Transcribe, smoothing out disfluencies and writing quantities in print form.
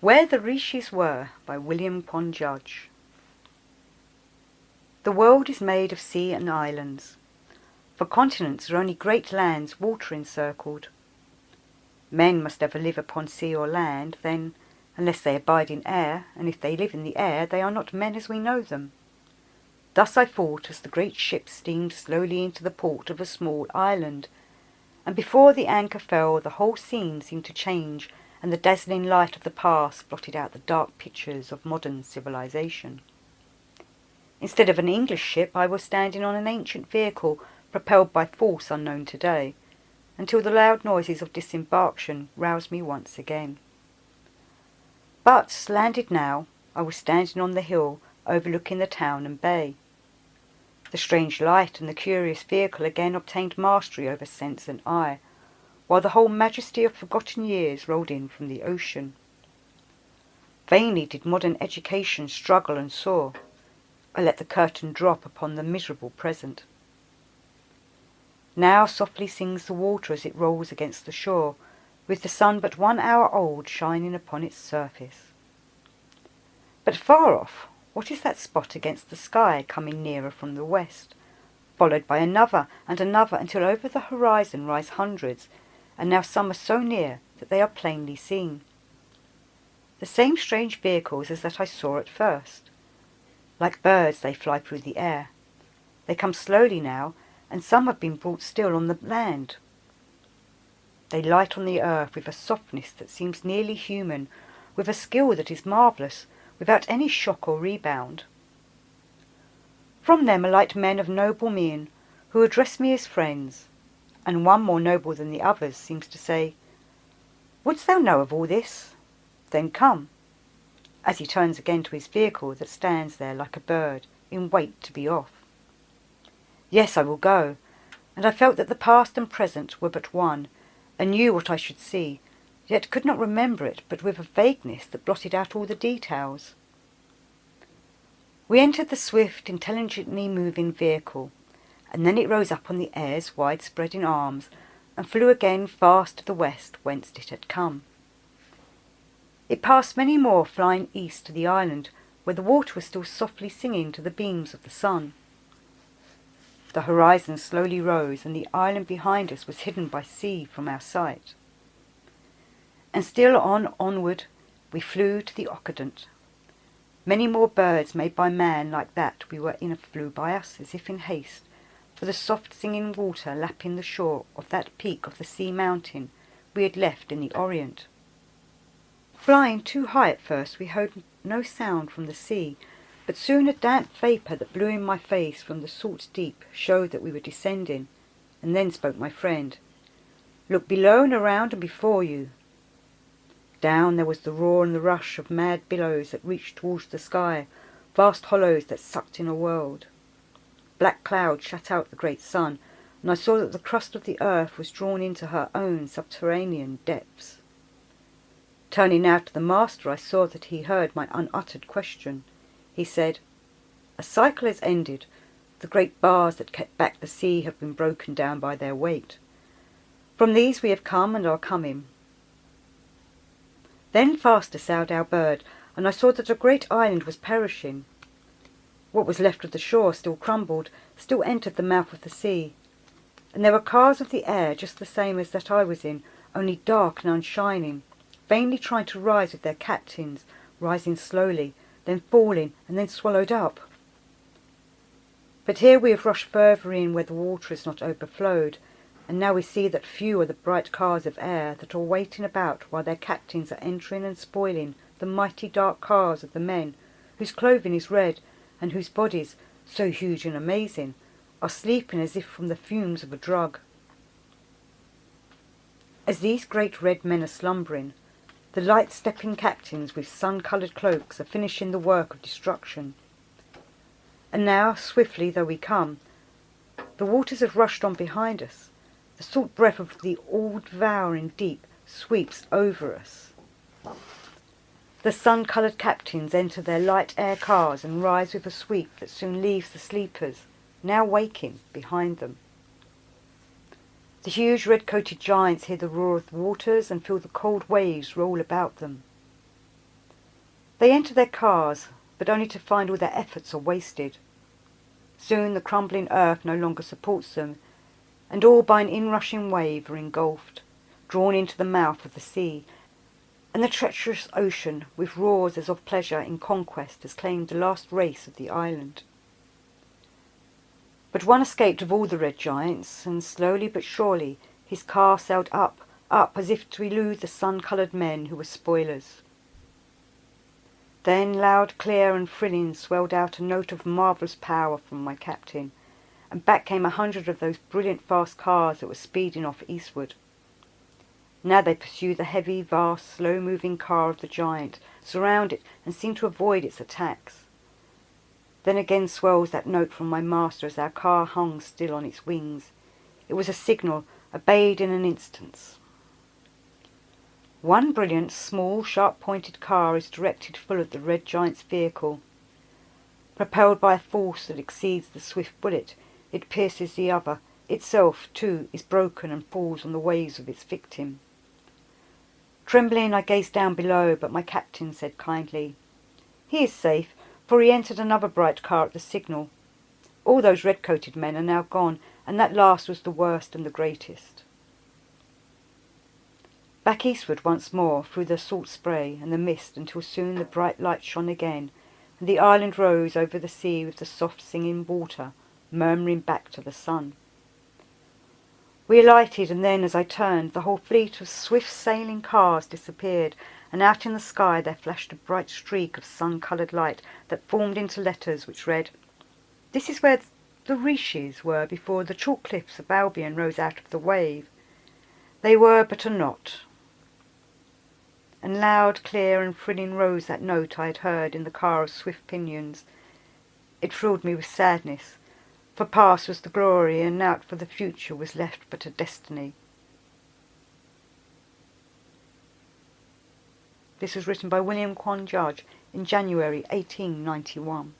Where the Rishis Were by William Quan Judge. The world is made of sea and islands. For continents are only great lands water encircled. Men must ever live upon sea or land, then, unless they abide in air, and if they live in the air, they are not men as we know them. Thus I thought as the great ship steamed slowly into the port of a small island, and before the anchor fell the whole scene seemed to change, and the dazzling light of the past blotted out the dark pictures of modern civilization. Instead of an English ship, I was standing on an ancient vehicle propelled by force unknown today, until the loud noises of disembarkation roused me once again. But, landed now, I was standing on the hill overlooking the town and bay. The strange light and the curious vehicle again obtained mastery over sense and eye, while the whole majesty of forgotten years rolled in from the ocean. Vainly did modern education struggle and soar. I let the curtain drop upon the miserable present. Now softly sings the water as it rolls against the shore, with the sun but 1 hour old shining upon its surface. But far off, what is that spot against the sky coming nearer from the west, followed by another and another until over the horizon rise hundreds, and now some are so near that they are plainly seen. The same strange vehicles as that I saw at first. Like birds they fly through the air. They come slowly now, and some have been brought still on the land. They light on the earth with a softness that seems nearly human, with a skill that is marvellous, without any shock or rebound. From them alight men of noble mien, who address me as friends, and one more noble than the others seems to say, "Wouldst thou know of all this? Then come," as he turns again to his vehicle that stands there like a bird, in wait to be off. Yes, I will go, and I felt that the past and present were but one, and knew what I should see, yet could not remember it but with a vagueness that blotted out all the details. We entered the swift, intelligently moving vehicle, and then it rose up on the air's wide-spreading arms, and flew again fast to the west whence it had come. It passed many more flying east to the island, where the water was still softly singing to the beams of the sun. The horizon slowly rose, and the island behind us was hidden by sea from our sight. And still onward we flew to the Occident. Many more birds made by man like that we were in flew by us, as if in haste, for the soft singing water lapping the shore of that peak of the sea mountain we had left in the Orient. Flying too high at first, we heard no sound from the sea, but soon a damp vapour that blew in my face from the salt deep showed that we were descending, and then spoke my friend. "Look below and around and before you." Down there was the roar and the rush of mad billows that reached towards the sky, vast hollows that sucked in a world. Black clouds shut out the great sun, and I saw that the crust of the earth was drawn into her own subterranean depths. Turning now to the master, I saw that he heard my unuttered question. He said, "A cycle has ended. The great bars that kept back the sea have been broken down by their weight. From these we have come and are coming." Then faster sailed our bird, and I saw that a great island was perishing. What was left of the shore still crumbled, still entered the mouth of the sea. And there were cars of the air just the same as that I was in, only dark and unshining, vainly trying to rise with their captains, rising slowly, then falling, and then swallowed up. But here we have rushed further in where the water is not overflowed, and now we see that few are the bright cars of air that are waiting about while their captains are entering and spoiling the mighty dark cars of the men, whose clothing is red, and whose bodies, so huge and amazing, are sleeping as if from the fumes of a drug. As these great red men are slumbering, the light-stepping captains with sun-coloured cloaks are finishing the work of destruction. And now, swiftly though we come, the waters have rushed on behind us. The salt breath of the all-devouring deep sweeps over us. The sun-coloured captains enter their light air cars and rise with a sweep that soon leaves the sleepers, now waking, behind them. The huge red-coated giants hear the roar of the waters and feel the cold waves roll about them. They enter their cars, but only to find all their efforts are wasted. Soon the crumbling earth no longer supports them, and all by an inrushing wave are engulfed, drawn into the mouth of the sea, and the treacherous ocean, with roars as of pleasure in conquest, has claimed the last race of the island. But one escaped of all the red giants, and slowly but surely his car sailed up, as if to elude the sun-coloured men who were spoilers. Then loud, clear and thrilling swelled out a note of marvellous power from my captain, and back came 100 of those brilliant fast cars that were speeding off eastward. Now they pursue the heavy, vast, slow-moving car of the giant, surround it, and seem to avoid its attacks. Then again swells that note from my master as our car hung still on its wings. It was a signal, obeyed in an instant. One brilliant, small, sharp-pointed car is directed full at the red giant's vehicle. Propelled by a force that exceeds the swift bullet, it pierces the other. Itself, too, is broken and falls on the waves of its victim. Trembling, I gazed down below, but my captain said kindly, "He is safe, for he entered another bright car at the signal. All those red-coated men are now gone, and that last was the worst and the greatest." Back eastward once more, through the salt spray and the mist, until soon the bright light shone again, and the island rose over the sea with the soft singing water, murmuring back to the sun. We alighted, and then, as I turned, the whole fleet of swift sailing cars disappeared, and out in the sky there flashed a bright streak of sun-coloured light that formed into letters which read, "This is where the Rishis were before the chalk cliffs of Albion rose out of the wave. They were but are not." And loud, clear and thrilling rose that note I had heard in the car of swift pinions. It thrilled me with sadness, for past was the glory, and out for the future was left but a destiny. This was written by William Quan Judge in January 1891.